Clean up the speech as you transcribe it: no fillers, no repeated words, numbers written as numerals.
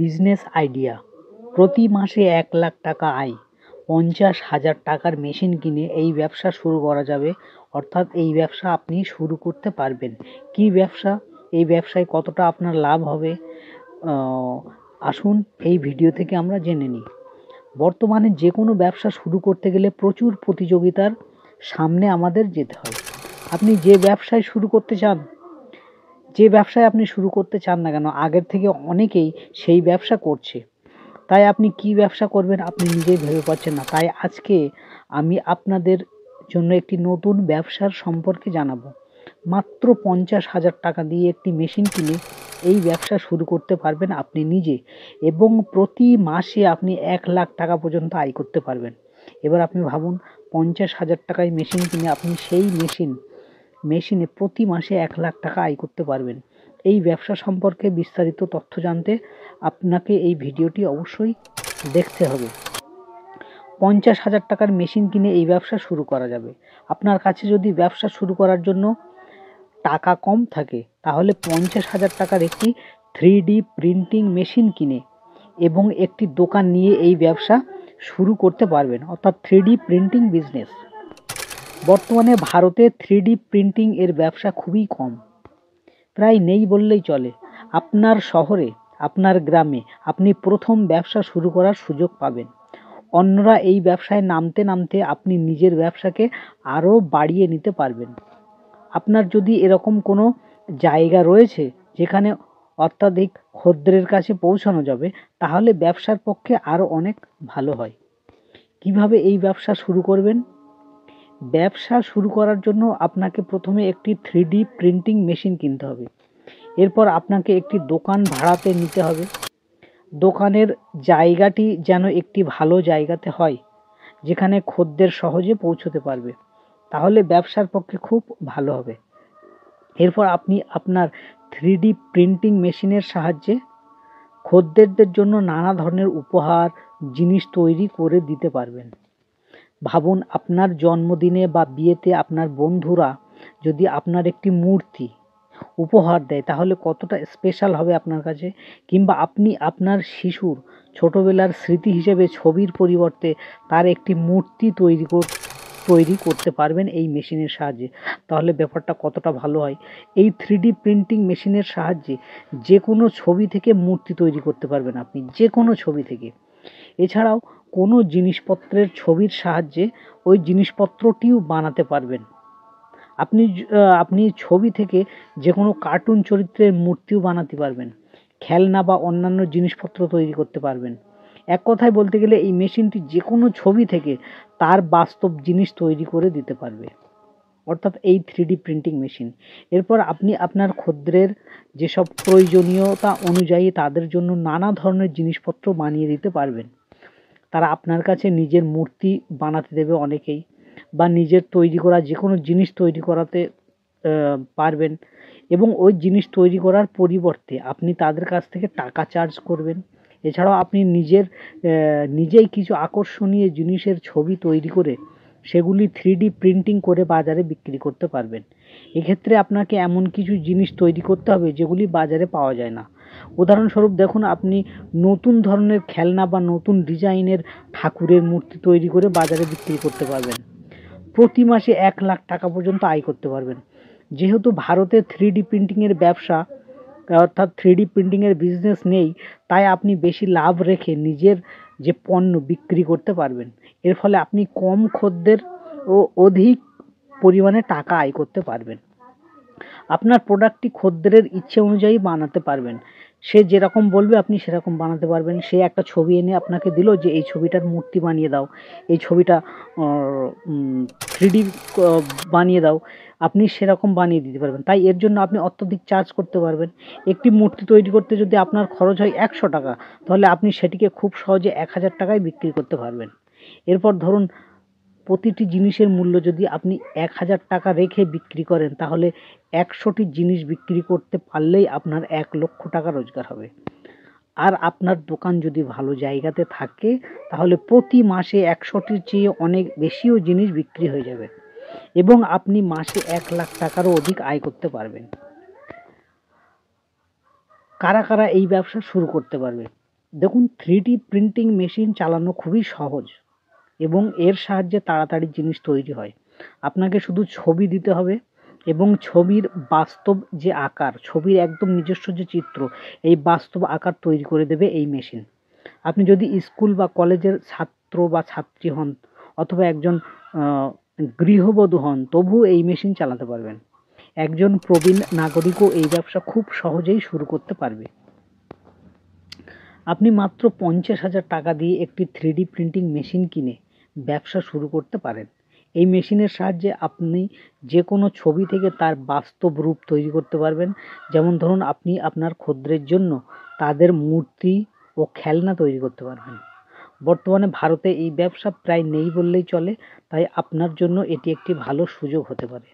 Business idea. প্রতি মাসে 1 লাখ টাকা আয়, 50,000 টাকার মেশিন কিনে এই ব্যবসা শুরু করা যাবে। অর্থাৎ এই ব্যবসা আপনি শুরু করতে পারবেন। কি ব্যবসা, এই ব্যবসায় কতটা আপনার লাভ হবে, আসুন এই ভিডিও থেকে আমরা জেনে নিই। বর্তমানে যে কোনো ব্যবসা শুরু করতে গেলে প্রচুর প্রতিযোগিতার সামনে আমাদের যেতে হয়। আপনি যে ব্যবসায় শুরু করতে চান, আপনি শুরু করতে চান না কেন, আগের থেকে অনেকেই সেই ব্যবসা করছে। তাই আপনি কি ব্যবসা করবেন আপনি নিজেই ভেবে পাচ্ছেন না। তাই আজকে আমি আপনাদের জন্য একটি নতুন ব্যবসার সম্পর্কে জানাবো। মাত্র 50,000 টাকা দিয়ে একটি মেশিন কিনে এই ব্যবসা শুরু করতে পারবেন আপনি নিজে, এবং প্রতি মাসে আপনি 1 লাখ টাকা পর্যন্ত আয় করতে পারবেন। এবার আপনি ভাবুন, 50,000 টাকায় মেশিন কিনে আপনি সেই মেশিনে প্রতি মাসে 1 লাখ টাকা আয় করতে পারবেন। এই ব্যবসা সম্পর্কে বিস্তারিত তথ্য জানতে আপনাকে এই ভিডিওটি অবশ্যই দেখতে হবে। 50,000 টাকার মেশিন কিনে এই ব্যবসা শুরু করা যাবে। আপনার কাছে যদি ব্যবসা শুরু করার জন্য টাকা কম থাকে, তাহলে 50,000 টাকার একটি 3D প্রিন্টিং মেশিন কিনে এবং একটি দোকান নিয়ে এই ব্যবসা শুরু করতে পারবেন, অর্থাৎ 3D প্রিন্টিং বিজনেস। বর্তমানে ভারতে 3D প্রিন্টিং এর ব্যবসা খুবই কম, প্রায় নেই বললেই চলে। আপনার শহরে, আপনার গ্রামে আপনি প্রথম ব্যবসা শুরু করার সুযোগ পাবেন। অন্যরা এই ব্যবসায় নামতে নামতে আপনি নিজের ব্যবসাকে আরও বাড়িয়ে নিতে পারবেন। আপনার যদি এরকম কোনো জায়গা রয়েছে যেখানে অত্যাধিক খদ্দের কাছে পৌঁছানো যাবে, তাহলে ব্যবসার পক্ষে আরও অনেক ভালো হয়। কিভাবে এই ব্যবসা শুরু করবেন? ব্যবসা শুরু করার জন্য আপনাকে প্রথমে একটি 3D প্রিন্টিং মেশিন কিনতে হবে। এরপর আপনাকে একটি দোকান ভাড়াতে নিতে হবে। দোকানের জায়গাটি যেন একটি ভালো জায়গাতে হয়, যেখানে খদ্দের সহজে পৌঁছতে পারবে, তাহলে ব্যবসার পক্ষে খুব ভালো হবে। এরপর আপনি আপনার 3D প্রিন্টিং মেশিনের সাহায্যে খদ্দেরদের জন্য নানা ধরনের উপহার জিনিস তৈরি করে দিতে পারবেন। ভাবুন, আপনার জন্মদিনে বা বিয়েতে আপনার বন্ধুরা যদি আপনার একটি মূর্তি উপহার দেয়, তাহলে কতটা স্পেশাল হবে আপনার কাছে। কিংবা আপনি আপনার শিশুর ছোটবেলার স্মৃতি হিসেবে ছবির পরিবর্তে তার একটি মূর্তি তৈরি করতে পারবেন এই মেশিনের সাহায্যে, তাহলে ব্যাপারটা কতটা ভালো হয়। এই 3D প্রিন্টিং মেশিনের সাহায্যে যে কোনো ছবি থেকে মূর্তি তৈরি করতে পারবেন আপনি, যে কোনো ছবি থেকে। এছাড়াও কোনো জিনিসপত্রের ছবির সাহায্যে ওই জিনিসপত্রটিও বানাতে পারবেন। আপনি ছবি থেকে যে কোনো কার্টুন চরিত্রের মূর্তিও বানাতে পারবেন, খেলনা বা অন্যান্য জিনিসপত্র তৈরি করতে পারবেন। এক কথায় বলতে গেলে এই মেশিনটি যে কোনো ছবি থেকে তার বাস্তব জিনিস তৈরি করে দিতে পারবে, অর্থাৎ এই 3D প্রিন্টিং মেশিন। এরপর আপনি আপনার খদ্দের যেসব প্রয়োজনীয়তা অনুযায়ী তাদের জন্য নানা ধরনের জিনিসপত্র বানিয়ে দিতে পারবেন। তারা আপনার কাছে নিজের মূর্তি বানাতে দেবে অনেকেই, বা নিজের তৈরি করা যে কোনো জিনিস তৈরি করাতে পারবেন, এবং ওই জিনিস তৈরি করার পরিবর্তে আপনি তাদের কাছ থেকে টাকা চার্জ করবেন। এছাড়াও আপনি নিজেই কিছু আকর্ষণীয় জিনিসের ছবি তৈরি করে সেগুলি 3D প্রিন্টিং করে বাজারে বিক্রি করতে পারবেন। এক্ষেত্রে আপনাকে এমন কিছু জিনিস তৈরি করতে হবে যেগুলি বাজারে পাওয়া যায় না। উদাহরণস্বরূপ দেখুন, আপনি নতুন ধরনের খেলনা বা নতুন ডিজাইনের ঠাকুরের মূর্তি তৈরি করে বাজারে বিক্রি করতে পারবেন। প্রতি মাসে 1 লাখ টাকা পর্যন্ত আয় করতে পারবেন। যেহেতু ভারতে 3D প্রিন্টিংয়ের ব্যবসা, অর্থাৎ 3D প্রিন্টিংয়ের বিজনেস নেই, তাই আপনি বেশি লাভ রেখে নিজের যে পণ্য বিক্রি করতে পারবেন। এর ফলে আপনি কম খদ্দের ও অধিক পরিমাণে টাকা আয় করতে পারবেন। আপনার প্রোডাক্টটি খদ্দেরের ইচ্ছে অনুযায়ী বানাতে পারবেন। সে যেরকম বলবে আপনি সেরকম বানাতে পারবেন। সে একটা ছবি এনে আপনাকে দিল যে এই ছবিটার মূর্তি বানিয়ে দাও, এই ছবিটা 3D বানিয়ে দাও, আপনি সেরকম বানিয়ে দিতে পারবেন। তাই এর জন্য আপনি অত্যধিক চার্জ করতে পারবেন। একটি মূর্তি তৈরি করতে যদি আপনার খরচ হয় 100 টাকা, তাহলে আপনি সেটিকে খুব সহজে 1000 টাকায় বিক্রি করতে পারবেন। এরপর ধরুন, প্রতিটি জিনিসের মূল্য যদি আপনি 1000 টাকা রেখে বিক্রি করেন, তাহলে 100টি জিনিস বিক্রি করতে পারলেই আপনার 1 লক্ষ টাকা রোজগার হবে। আর আপনার দোকান যদি ভালো জায়গাতে থাকে, তাহলে প্রতি মাসে 100টির চেয়ে অনেক বেশিও জিনিস বিক্রি হয়ে যাবে, এবং আপনি মাসে 1 লাখ টাকারও অধিক আয় করতে পারবেন। কারা কারা এই ব্যবসা শুরু করতে পারবে? দেখুন, 3D প্রিন্টিং মেশিন চালানো খুবই সহজ এবং এর সাহায্যে তাড়াতাড়ি জিনিস তৈরি হয়। আপনাকে শুধু ছবি দিতে হবে এবং ছবির বাস্তব যে আকার, ছবির একদম নিজস্ব যে চিত্র, এই বাস্তব আকার তৈরি করে দেবে এই মেশিন। আপনি যদি স্কুল বা কলেজের ছাত্র বা ছাত্রী হন অথবা একজন গৃহবধূ হন, তবুও এই মেশিন চালাতে পারবেন। একজন প্রবীণ নাগরিকও এই ব্যবসা খুব সহজেই শুরু করতে পারবে। আপনি মাত্র 50,000 টাকা দিয়ে একটি 3D প্রিন্টিং মেশিন কিনে ব্যবসা শুরু করতে পারেন। এই মেশিনের সাহায্যে আপনি যে কোনো ছবি থেকে তার বাস্তব রূপ তৈরি করতে পারবেন। যেমন ধরুন, আপনি আপনার খদ্দের জন্য তাদের মূর্তি ও খেলনা তৈরি করতে পারবেন। বর্তমানে ভারতে এই ব্যবসা প্রায় নেই বললেই চলে, তাই আপনার জন্য এটি একটি ভালো সুযোগ হতে পারে।